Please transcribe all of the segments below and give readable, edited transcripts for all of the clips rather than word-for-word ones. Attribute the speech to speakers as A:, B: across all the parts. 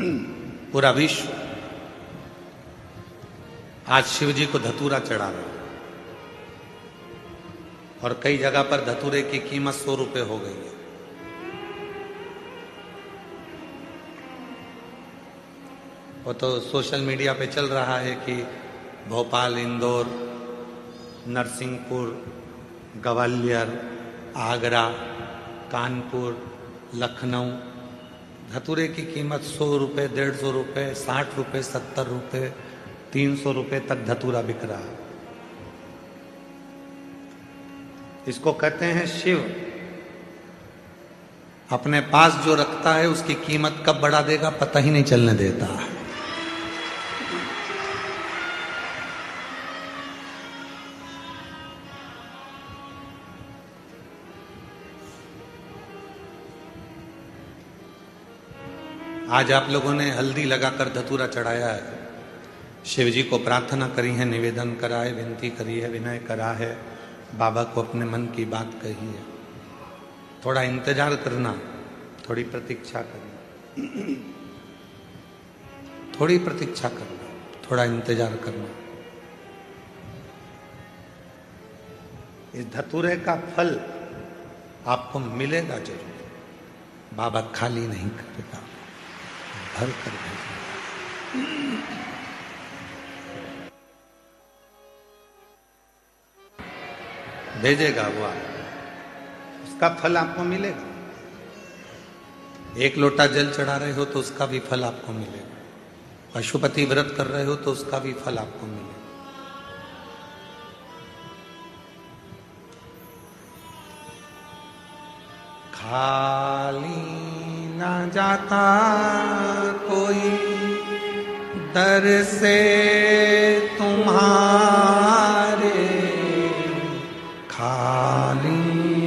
A: पूरा विश्व आज शिव जी को धतूरा चढ़ा रहा है और कई जगह पर धतूरे की कीमत 100 रुपए हो गई है। वो तो सोशल मीडिया पे चल रहा है कि भोपाल, इंदौर, नरसिंहपुर, ग्वालियर, आगरा, कानपुर, लखनऊ धतूरे की कीमत 100 रुपये, 150 रुपये, 60 रुपये, 70 रुपये, 300 रुपये तक धतूरा बिक रहा है। इसको कहते हैं शिव अपने पास जो रखता है उसकी कीमत कब बढ़ा देगा पता ही नहीं चलने देता। आज आप लोगों ने हल्दी लगाकर धतूरा चढ़ाया है, शिव जी को प्रार्थना करी है, निवेदन करा है, विनती करी है, विनय करा है, बाबा को अपने मन की बात कही है। थोड़ा इंतजार करना, थोड़ी प्रतीक्षा करना, थोड़ी प्रतीक्षा करना, थोड़ा इंतजार करना। इस धतूरे का फल आपको मिलेगा जरूर। बाबा खाली नहीं करेगा, भर कर भेजेगा वो, उसका फल आपको मिलेगा। एक लोटा जल चढ़ा रहे हो तो उसका भी फल आपको मिलेगा। पशुपति व्रत कर रहे हो तो उसका भी फल आपको मिलेगा। खाली ना जाता कोई दर से तुम्हारे, खाली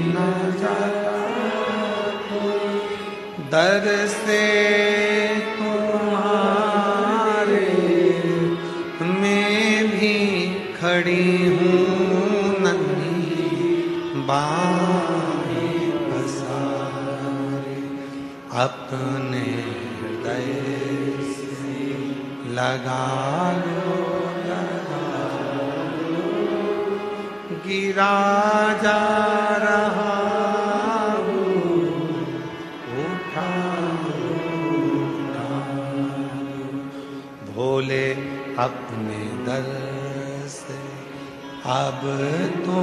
A: ना जाता कोई दर से तुम्हारे, मैं भी खड़ी हूँ नन्ही बाहें पसारे, अपने हृदय से लगा लो, गिरा जा रहा हूँ, उठा भोले अपने दर से अब तो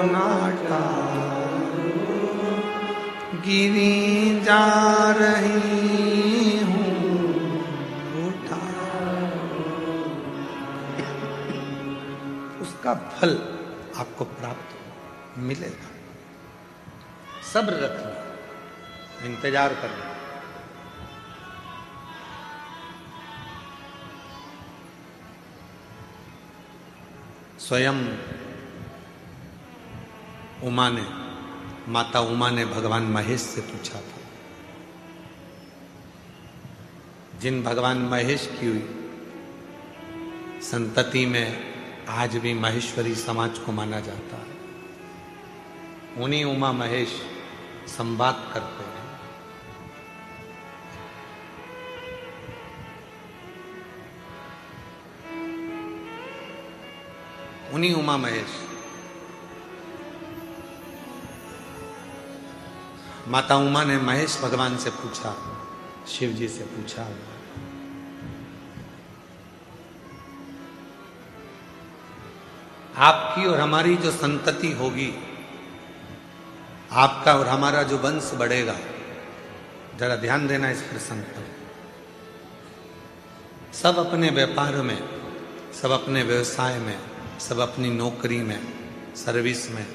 A: ना टालो, गिरी जा रही हूँ, उठा। उसका फल आपको प्राप्त मिलेगा। सब्र रखना, इंतजार करना। स्वयं माता उमा ने भगवान महेश से पूछा था। जिन भगवान महेश की संतति में आज भी महेश्वरी समाज को माना जाता है, उन्हीं उमा महेश संवाद करते हैं। उन्हीं उमा महेश माता उमा ने महेश भगवान से पूछा, शिव जी से पूछा, आपकी और हमारी जो संतति होगी, आपका और हमारा जो वंश बढ़ेगा, जरा ध्यान देना इस प्रसंग पर। सब अपने व्यापार में, सब अपने व्यवसाय में, सब अपनी नौकरी में, सर्विस में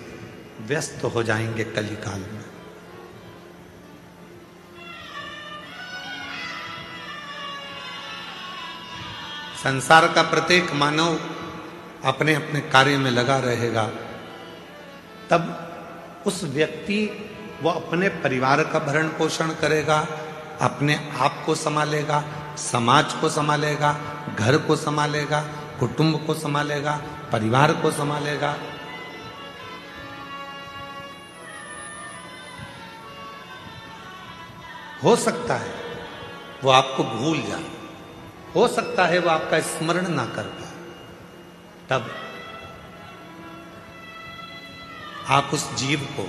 A: व्यस्त हो जाएंगे कलिकाल में। संसार का प्रत्येक मानव अपने अपने कार्य में लगा रहेगा, तब उस व्यक्ति वो अपने परिवार का भरण पोषण करेगा, अपने आप को संभालेगा, समाज को संभालेगा, घर को संभालेगा, कुटुंब को संभालेगा, परिवार को संभालेगा। हो सकता है वो आपको भूल जाए, हो सकता है वो आपका स्मरण ना कर पाए, तब आप उस जीव को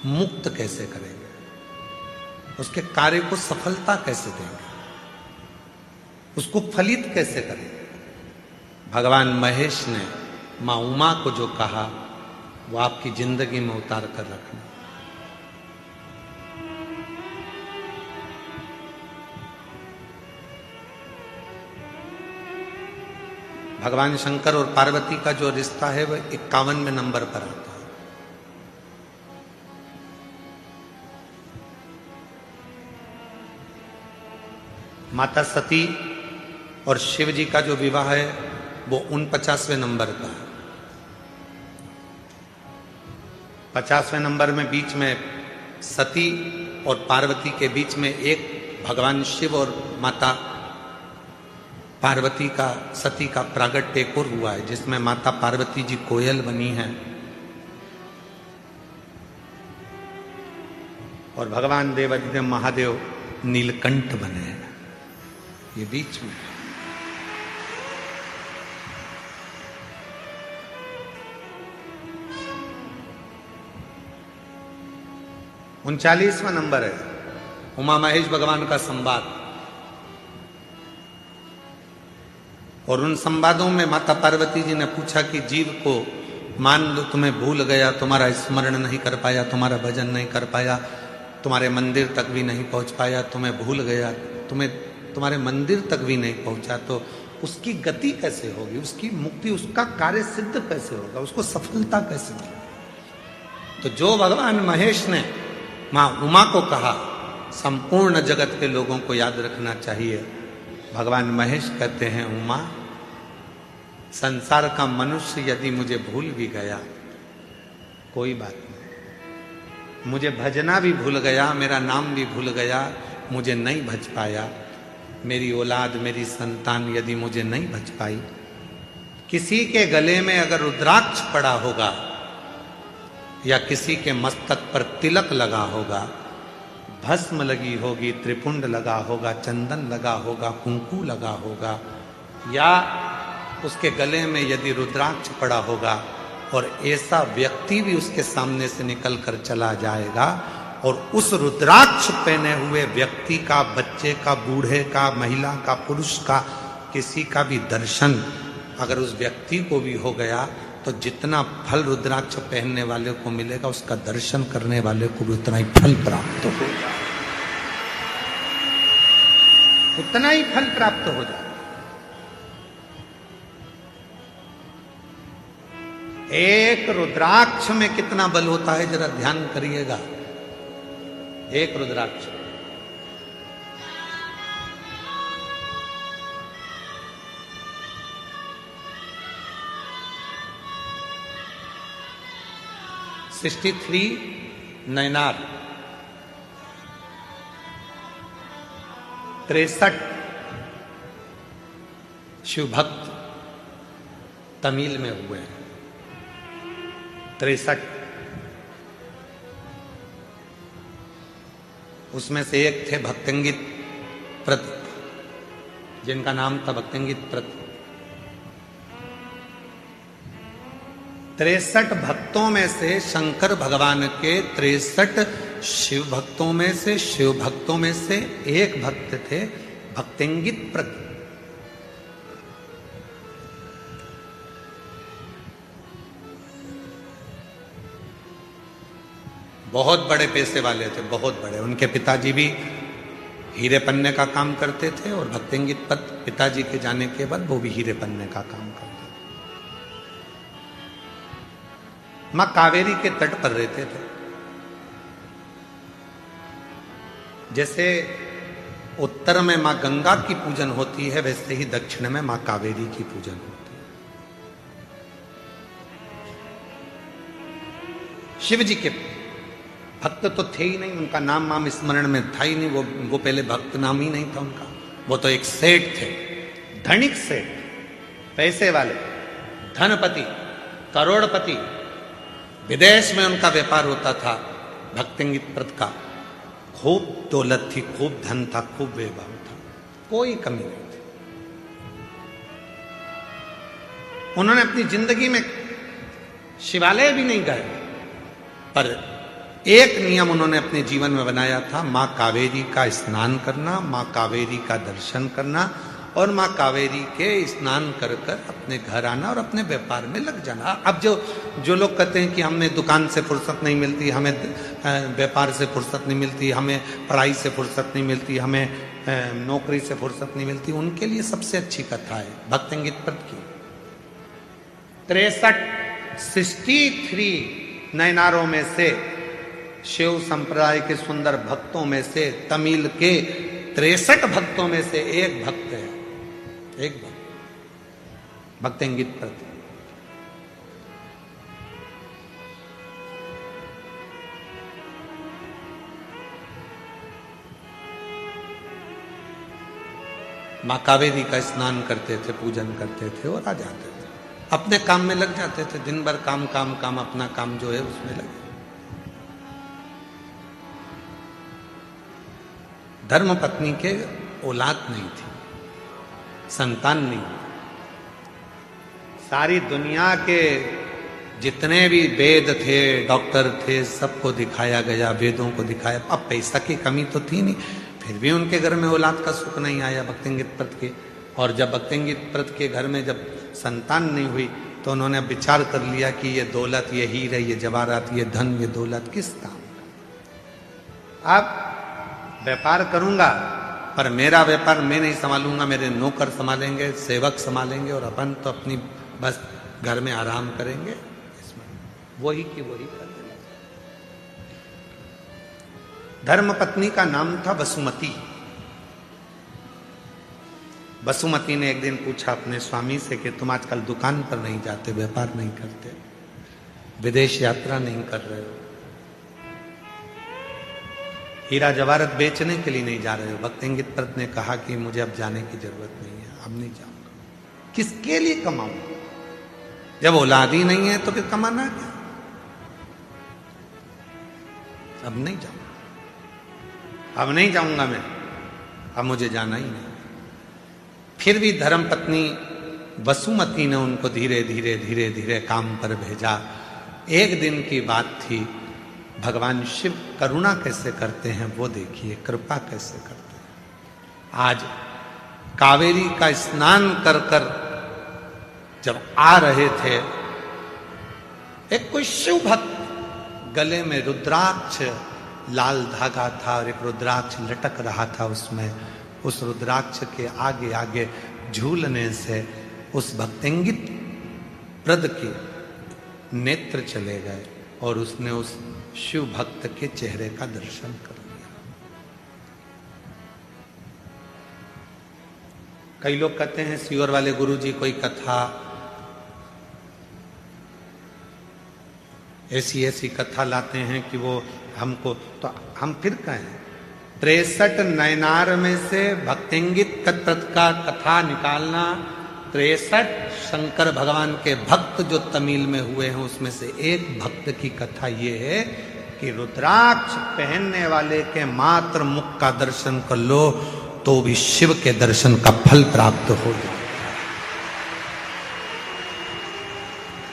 A: मुक्त कैसे करेंगे, उसके कार्य को सफलता कैसे देंगे, उसको फलित कैसे करेंगे। भगवान महेश ने मां उमा को जो कहा वो आपकी जिंदगी में उतार कर रखना। भगवान शंकर और पार्वती का जो रिश्ता है वह 51वें नंबर पर आता है। माता सती और शिव जी का जो विवाह है वो 49वें नंबर का है। 50वें नंबर में बीच में सती और पार्वती के बीच में एक भगवान शिव और माता पार्वती का, सती का प्रागट्य एक और हुआ है, जिसमें माता पार्वती जी कोयल बनी है और भगवान देवाधिदेव महादेव नीलकंठ बने हैं। ये बीच में 39वां नंबर है उमा महेश भगवान का संवाद। और उन संवादों में माता पार्वती जी ने पूछा कि जीव को मान लो तुम्हें भूल गया, तुम्हारा स्मरण नहीं कर पाया, तुम्हारा भजन नहीं कर पाया, तुम्हारे मंदिर तक भी नहीं पहुंच पाया, तुम्हें भूल गया, तुम्हारे मंदिर तक भी नहीं पहुंचा, तो उसकी गति कैसे होगी, उसकी मुक्ति, उसका कार्य सिद्ध कैसे होगा, उसको सफलता कैसे मिलेगी। तो जो भगवान महेश ने मां उमा को कहा, संपूर्ण जगत के लोगों को याद रखना चाहिए। भगवान महेश कहते हैं, उमा, संसार का मनुष्य यदि मुझे भूल भी गया कोई बात नहीं, मुझे भजना भी भूल गया, मेरा नाम भी भूल गया, मुझे नहीं भज पाया, मेरी औलाद, मेरी संतान यदि मुझे नहीं भज पाई, किसी के गले में अगर रुद्राक्ष पड़ा होगा या किसी के मस्तक पर तिलक लगा होगा, भस्म लगी होगी, त्रिपुंड लगा होगा, चंदन लगा होगा, कुंकू लगा होगा, या उसके गले में यदि रुद्राक्ष पड़ा होगा और ऐसा व्यक्ति भी उसके सामने से निकल कर चला जाएगा और उस रुद्राक्ष पहने हुए व्यक्ति का, बच्चे का, बूढ़े का, महिला का, पुरुष का, किसी का भी दर्शन अगर उस व्यक्ति को भी हो गया तो जितना फल रुद्राक्ष पहनने वाले को मिलेगा, उसका दर्शन करने वाले को भी उतना ही फल प्राप्त होगा, उतना ही फल प्राप्त हो जाए। एक रुद्राक्ष में कितना बल होता है जरा ध्यान करिएगा। एक रुद्राक्ष, $63 नैनार, 63 शिव भक्त तमिल में हुए हैं। 63 उसमें से एक थे भक्तंगित प्रत, जिनका नाम था भक्तंगित प्रत। 63 भक्तों में से शंकर भगवान के 63 शिव भक्तों में से, शिव भक्तों में से एक भक्त थे भक्तंगित प्रत। बहुत बड़े पैसे वाले थे, बहुत बड़े। उनके पिताजी भी हीरे पन्ने का काम करते थे और भक्तंगित प्रत पिताजी के जाने के बाद वो भी हीरे पन्ने का काम करते थे। मां कावेरी के तट पर रहते थे। जैसे उत्तर में मां गंगा की पूजन होती है, वैसे ही दक्षिण में मां कावेरी की पूजन होती है। शिव जी के भक्त तो थे ही नहीं, उनका नाम माम स्मरण में था ही नहीं, वो पहले भक्त नाम ही नहीं था उनका। वो तो एक सेठ थे, धनिक सेठ, पैसे वाले, धनपति, करोड़पति। विदेश में उनका व्यापार होता था भक्तंगित प्रत का। खूब दौलत थी, खूब धन था, खूब वैभव था, कोई कमी नहीं थी। उन्होंने अपनी जिंदगी में शिवालय भी नहीं गए, पर एक नियम उन्होंने अपने जीवन में बनाया था, मां कावेरी का स्नान करना, मां कावेरी का दर्शन करना और मां कावेरी के स्नान कर कर अपने घर आना और अपने व्यापार में लग जाना। अब जो लोग कहते हैं कि हमें दुकान से फुर्सत नहीं मिलती, हमें व्यापार से फुर्सत नहीं मिलती, हमें पढ़ाई से फुर्सत नहीं मिलती, हमें नौकरी से फुर्सत नहीं मिलती, उनके लिए सबसे अच्छी कथा है भक्तंगित पद की। 63 नयनारों में से, शिव संप्रदाय के सुंदर भक्तों में से, तमिल के 63 भक्तों में से एक भक्त है, एक भक्त भक्तंगित प्रति। मां कावेरी का स्नान करते थे, पूजन करते थे और आ जाते थे, अपने काम में लग जाते थे। दिन भर काम काम काम, अपना काम जो है उसमें लगे। धर्म पत्नी के औलाद नहीं थी, संतान नहीं। सारी दुनिया के जितने भी वेद थे, डॉक्टर थे, सबको दिखाया गया, वेदों को दिखाया। अब पैसा की कमी तो थी नहीं, फिर भी उनके घर में औलाद का सुख नहीं आया भक्तंगित प्रत के। और जब भक्तंगित प्रत के घर में जब संतान नहीं हुई तो उन्होंने विचार कर लिया कि ये दौलत, ये हीरे, ये जवाहरात, ये धन, ये दौलत किस काम का। अब व्यापार करूंगा, पर मेरा व्यापार मैं नहीं संभालूंगा, मेरे नौकर संभालेंगे, सेवक संभालेंगे, और अपन तो अपनी बस घर में आराम करेंगे, इसमें वही की वही कर देंगे। धर्म पत्नी का नाम था वसुमती। वसुमती ने एक दिन पूछा अपने स्वामी से कि तुम आजकल दुकान पर नहीं जाते, व्यापार नहीं करते, विदेश यात्रा नहीं कर रहे हो, हीरा जवाहरत बेचने के लिए नहीं जा रहे हो। भक्तंगित प्रत ने कहा कि मुझे अब जाने की जरूरत नहीं है, अब नहीं जाऊंगा। किसके लिए कमाऊंगा? जब औलाद ही नहीं है तो फिर कमाना क्या? अब नहीं जाऊंगा, अब नहीं जाऊंगा मैं, अब मुझे जाना ही नहीं। फिर भी धर्म पत्नी वसुमती ने उनको धीरे धीरे धीरे धीरे काम पर भेजा। एक दिन की बात थी, भगवान शिव करुणा कैसे करते हैं वो देखिए, कृपा कैसे करते हैं। आज कावेरी का स्नान कर कर जब आ रहे थे, एक कोई शिव भक्त, गले में रुद्राक्ष, लाल धागा था और एक रुद्राक्ष लटक रहा था उसमें। उस रुद्राक्ष के आगे आगे झूलने से उस भक्तंगित प्रद के नेत्र चले गए और उसने उस शिव भक्त के चेहरे का दर्शन कर लिया। कई लोग कहते हैं सीवर वाले गुरुजी कोई कथा, ऐसी ऐसी कथा लाते हैं कि वो हमको, तो हम फिर कहें 63 नयनार में से भक्तंगित प्रत का कथा निकालना। 63 शंकर भगवान के भक्त जो तमिल में हुए हैं उसमें से एक भक्त की कथा ये है कि रुद्राक्ष पहनने वाले के मात्र मुख का दर्शन कर लो तो भी शिव के दर्शन का फल प्राप्त हो जाए।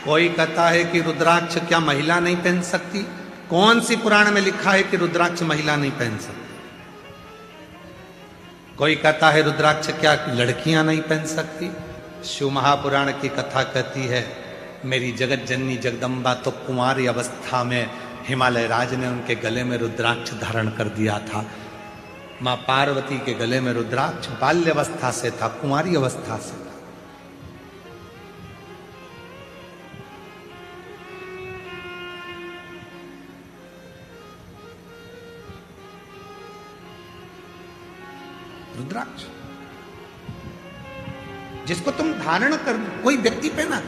A: कोई कहता है कि रुद्राक्ष क्या महिला नहीं पहन सकती? कौन सी पुराण में लिखा है कि रुद्राक्ष महिला नहीं पहन सकती? कोई कहता है रुद्राक्ष क्या लड़कियां नहीं पहन सकती? शिव महापुराण की कथा कहती है मेरी जगत जननी जगदम्बा तो कुंवारी अवस्था में हिमालय राज ने उनके गले में रुद्राक्ष धारण कर दिया था। मां पार्वती के गले में रुद्राक्ष बाल्य अवस्था से था, कुंवारी अवस्था से था। रुद्राक्ष जिसको तुम धारण कर, कोई व्यक्ति पे ना,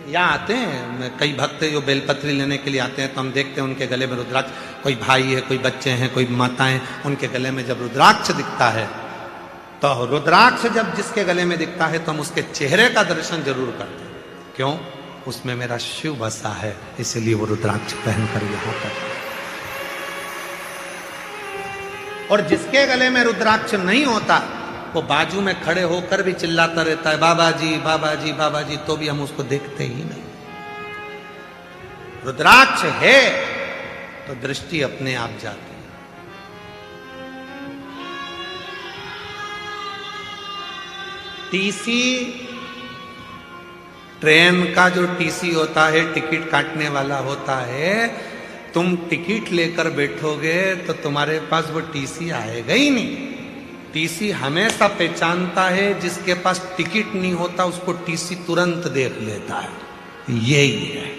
A: यहाँ आते हैं कई भक्त जो बेलपत्री लेने के लिए आते हैं तो हम देखते हैं उनके गले में रुद्राक्ष, कोई भाई है, कोई बच्चे हैं, कोई माताएं, उनके गले में जब रुद्राक्ष दिखता है तो रुद्राक्ष जब जिसके गले में दिखता है तो हम उसके चेहरे का दर्शन जरूर करते हैं। क्यों? उसमें मेरा शिव बसा है, इसलिए वो रुद्राक्ष पहनकर यहाँ पर। और जिसके गले में रुद्राक्ष नहीं होता वो बाजू में खड़े होकर भी चिल्लाता रहता है बाबा जी बाबा जी बाबा जी, तो भी हम उसको देखते ही नहीं। रुद्राक्ष है तो दृष्टि अपने आप जाती है। टीसी, ट्रेन का जो टीसी होता है, टिकट काटने वाला होता है, तुम टिकट लेकर बैठोगे तो तुम्हारे पास वो टीसी आएगा ही नहीं। टीसी हमेशा पहचानता है, जिसके पास टिकट नहीं होता उसको टीसी तुरंत देख लेता है। यही है।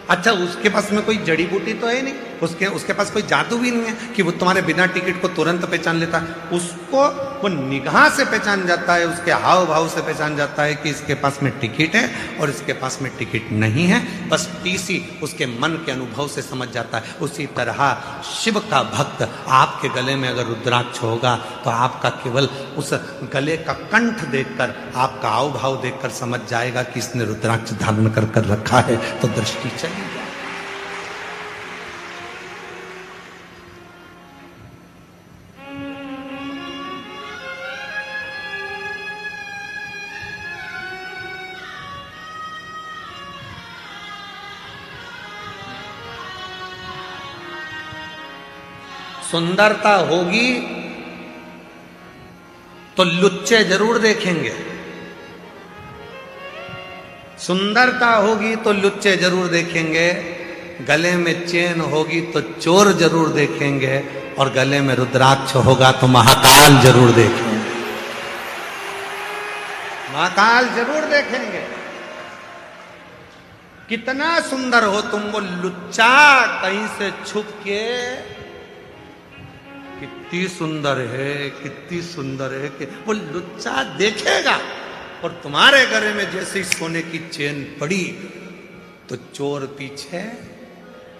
A: अच्छा, उसके पास में कोई जड़ी बूटी तो है नहीं, उसके पास कोई जादू भी नहीं है कि वो तुम्हारे बिना टिकट को तुरंत पहचान लेता है। उसको वो निगाह से पहचान जाता है, उसके हाव भाव से पहचान जाता है कि इसके पास में टिकट है और इसके पास में टिकट नहीं है। बस टीसी उसके मन के अनुभव से समझ जाता है। उसी तरह शिव का भक्त आपके गले में अगर रुद्राक्ष होगा तो आपका केवल उस गले का कंठ देखकर, आपका हाव भाव देखकर समझ जाएगा कि इसने रुद्राक्ष धारण कर रखा है, तो दृष्टि चली। सुंदरता होगी तो लुच्चे जरूर देखेंगे, सुंदरता होगी तो लुच्चे जरूर देखेंगे, गले में चेन होगी तो चोर जरूर देखेंगे, और गले में रुद्राक्ष होगा तो महाकाल जरूर देखेंगे। महाकाल जरूर देखेंगे। कितना सुंदर हो तुम, वो लुच्चा कहीं से छुप के कितनी सुंदर है, कितनी सुंदर है, कि वो लुच्चा देखेगा। और तुम्हारे गले में जैसे ही सोने की चेन पड़ी तो चोर पीछे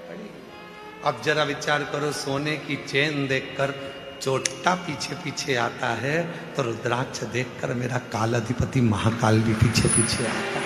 A: पड़ी। अब जरा विचार करो, सोने की चेन देखकर चोटा पीछे पीछे आता है, तो रुद्राक्ष देखकर मेरा काल अधिपति महाकाल भी पीछे पीछे आता है।